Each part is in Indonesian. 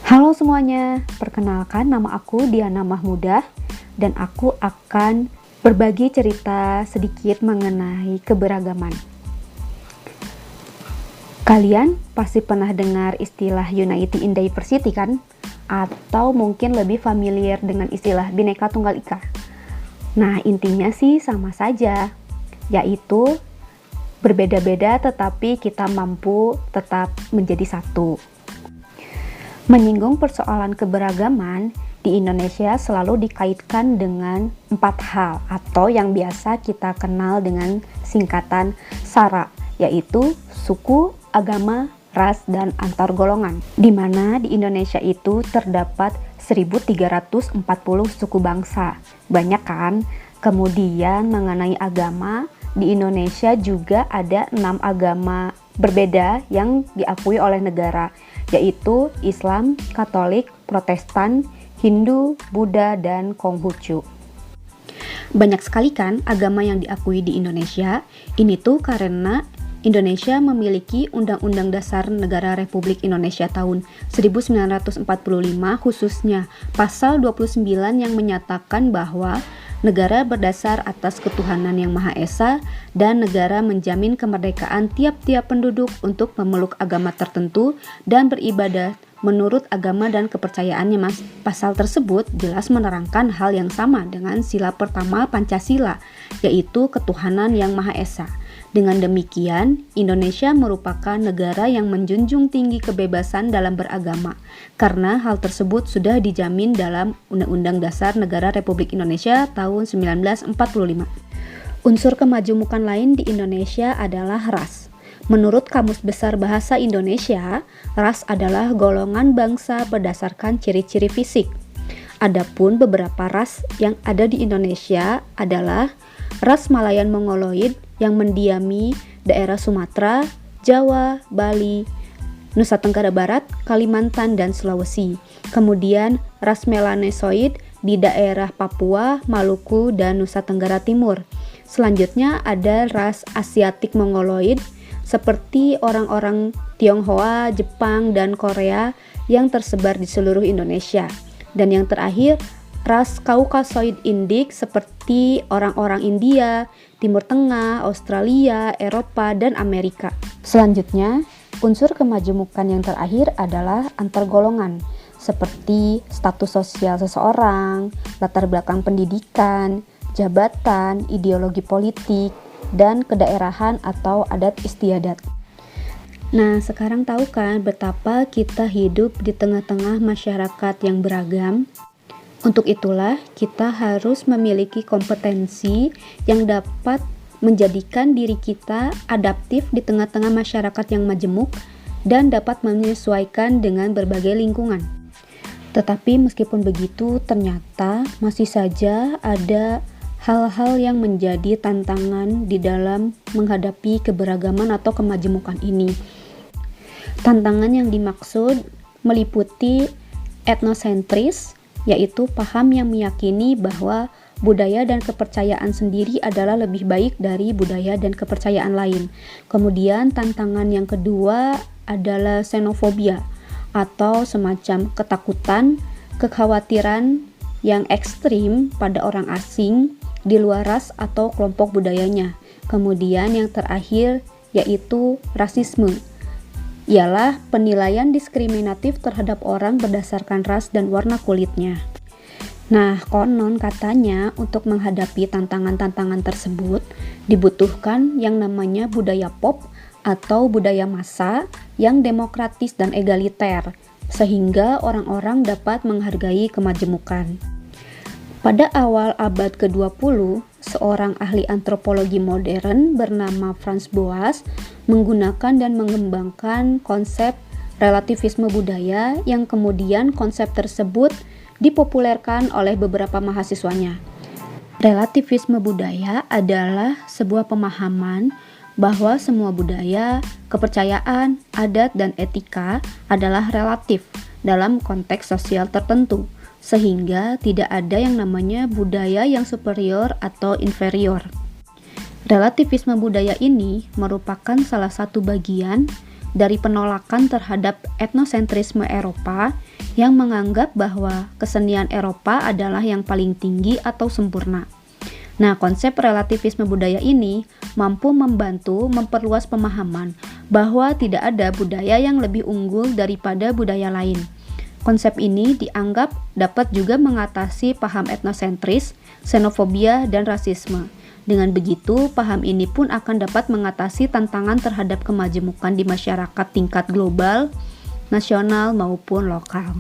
Halo semuanya, perkenalkan nama aku Diana Mahmudah dan aku akan berbagi cerita sedikit mengenai keberagaman. Kalian pasti pernah dengar istilah Unity in Diversity kan? Atau mungkin lebih familiar dengan istilah Bhinneka Tunggal Ika. Nah, intinya sih sama saja, yaitu berbeda-beda tetapi kita mampu tetap menjadi satu. Menyinggung persoalan keberagaman, di Indonesia selalu dikaitkan dengan 4 hal atau yang biasa kita kenal dengan singkatan SARA, yaitu suku, agama, ras, dan antar golongan. Di mana di Indonesia itu terdapat 1340 suku bangsa. Banyak kan? Kemudian mengenai agama, di Indonesia juga ada 6 agama berbeda yang diakui oleh negara, yaitu Islam, Katolik, Protestan, Hindu, Buddha, dan Konghucu. Banyak sekali kan agama yang diakui di Indonesia. Ini tuh karena Indonesia memiliki Undang-Undang Dasar Negara Republik Indonesia tahun 1945, khususnya pasal 29 yang menyatakan bahwa negara berdasar atas ketuhanan yang Maha Esa dan negara menjamin kemerdekaan tiap-tiap penduduk untuk memeluk agama tertentu dan beribadah menurut agama dan kepercayaannya. Pasal tersebut jelas menerangkan hal yang sama dengan sila pertama Pancasila, yaitu ketuhanan yang Maha Esa. Dengan demikian, Indonesia merupakan negara yang menjunjung tinggi kebebasan dalam beragama, karena hal tersebut sudah dijamin dalam Undang-Undang Dasar Negara Republik Indonesia tahun 1945. Unsur kemajemukan lain di Indonesia adalah ras. Menurut Kamus Besar Bahasa Indonesia, ras adalah golongan bangsa berdasarkan ciri-ciri fisik. Adapun beberapa ras yang ada di Indonesia adalah ras Malayan Mongoloid yang mendiami daerah Sumatera, Jawa, Bali, Nusa Tenggara Barat, Kalimantan, dan Sulawesi. Kemudian ras Melanesoid di daerah Papua, Maluku, dan Nusa Tenggara Timur. Selanjutnya ada ras Asiatik Mongoloid seperti orang-orang Tionghoa, Jepang, dan Korea yang tersebar di seluruh Indonesia. Dan yang terakhir, ras Kaukasoid Indik seperti orang-orang India, Timur Tengah, Australia, Eropa, dan Amerika. Selanjutnya, unsur kemajemukan yang terakhir adalah antar golongan, seperti status sosial seseorang, latar belakang pendidikan, jabatan, ideologi politik, dan kedaerahan atau adat istiadat. Nah, sekarang tahu kan betapa kita hidup di tengah-tengah masyarakat yang beragam? Untuk itulah kita harus memiliki kompetensi yang dapat menjadikan diri kita adaptif di tengah-tengah masyarakat yang majemuk dan dapat menyesuaikan dengan berbagai lingkungan. Tetapi meskipun begitu, ternyata masih saja ada hal-hal yang menjadi tantangan di dalam menghadapi keberagaman atau kemajemukan ini. Tantangan yang dimaksud meliputi etnosentris, yaitu paham yang meyakini bahwa budaya dan kepercayaan sendiri adalah lebih baik dari budaya dan kepercayaan lain. Kemudian tantangan yang kedua adalah xenofobia atau semacam ketakutan, kekhawatiran yang ekstrim pada orang asing di luar ras atau kelompok budayanya. Kemudian yang terakhir yaitu rasisme, ialah penilaian diskriminatif terhadap orang berdasarkan ras dan warna kulitnya. Nah, konon katanya untuk menghadapi tantangan-tantangan tersebut dibutuhkan yang namanya budaya pop atau budaya massa yang demokratis dan egaliter, sehingga orang-orang dapat menghargai kemajemukan. Pada awal abad ke-20, seorang ahli antropologi modern bernama Franz Boas menggunakan dan mengembangkan konsep relativisme budaya yang kemudian konsep tersebut dipopulerkan oleh beberapa mahasiswanya. Relativisme budaya adalah sebuah pemahaman bahwa semua budaya, kepercayaan, adat, dan etika adalah relatif dalam konteks sosial tertentu, sehingga tidak ada yang namanya budaya yang superior atau inferior. Relativisme budaya ini merupakan salah satu bagian dari penolakan terhadap etnosentrisme Eropa yang menganggap bahwa kesenian Eropa adalah yang paling tinggi atau sempurna. Nah, konsep relativisme budaya ini mampu membantu memperluas pemahaman bahwa tidak ada budaya yang lebih unggul daripada budaya lain. Konsep ini dianggap dapat juga mengatasi paham etnosentris, xenofobia, dan rasisme. Dengan begitu, paham ini pun akan dapat mengatasi tantangan terhadap kemajemukan di masyarakat tingkat global, nasional, maupun lokal.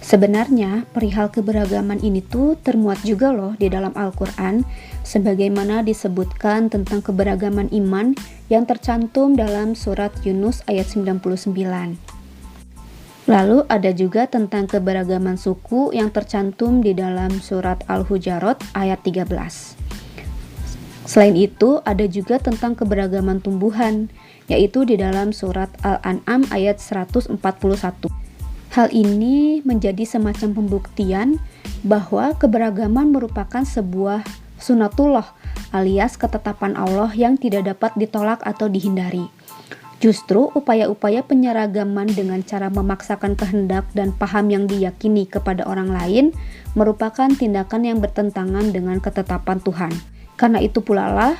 Sebenarnya, perihal keberagaman ini tuh termuat juga loh di dalam Al-Quran, sebagaimana disebutkan tentang keberagaman iman yang tercantum dalam surat Yunus ayat 99. Lalu ada juga tentang keberagaman suku yang tercantum di dalam surat Al-Hujarat ayat 13. Selain itu, ada juga tentang keberagaman tumbuhan, yaitu di dalam surat Al-An'am ayat 141. Hal ini menjadi semacam pembuktian bahwa keberagaman merupakan sebuah sunatullah alias ketetapan Allah yang tidak dapat ditolak atau dihindari. Justru upaya-upaya penyeragaman dengan cara memaksakan kehendak dan paham yang diyakini kepada orang lain merupakan tindakan yang bertentangan dengan ketetapan Tuhan. Karena itu pula lah,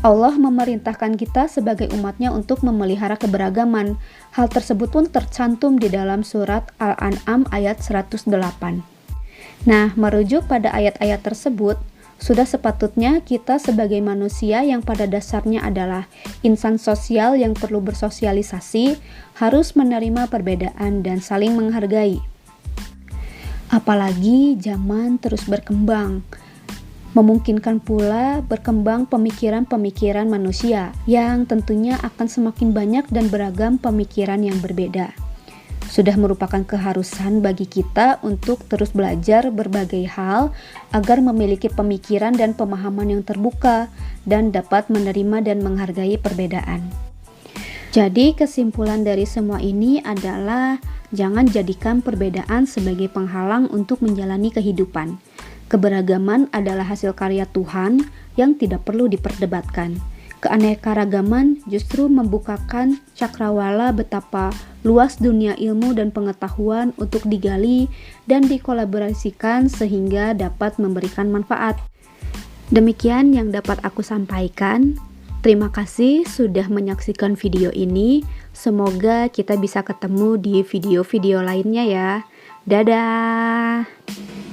Allah memerintahkan kita sebagai umatnya untuk memelihara keberagaman. Hal tersebut pun tercantum di dalam surat Al-An'am ayat 108. Nah, merujuk pada ayat-ayat tersebut, sudah sepatutnya kita sebagai manusia yang pada dasarnya adalah insan sosial yang perlu bersosialisasi, harus menerima perbedaan dan saling menghargai. Apalagi zaman terus berkembang, memungkinkan pula berkembang pemikiran-pemikiran manusia yang tentunya akan semakin banyak dan beragam pemikiran yang berbeda. Sudah merupakan keharusan bagi kita untuk terus belajar berbagai hal agar memiliki pemikiran dan pemahaman yang terbuka dan dapat menerima dan menghargai perbedaan. Jadi kesimpulan dari semua ini adalah jangan jadikan perbedaan sebagai penghalang untuk menjalani kehidupan. Keberagaman adalah hasil karya Tuhan yang tidak perlu diperdebatkan. Keanekaragaman justru membukakan cakrawala betapa luas dunia ilmu dan pengetahuan untuk digali dan dikolaborasikan sehingga dapat memberikan manfaat. Demikian yang dapat aku sampaikan. Terima kasih sudah menyaksikan video ini. Semoga kita bisa ketemu di video-video lainnya ya. Dadah!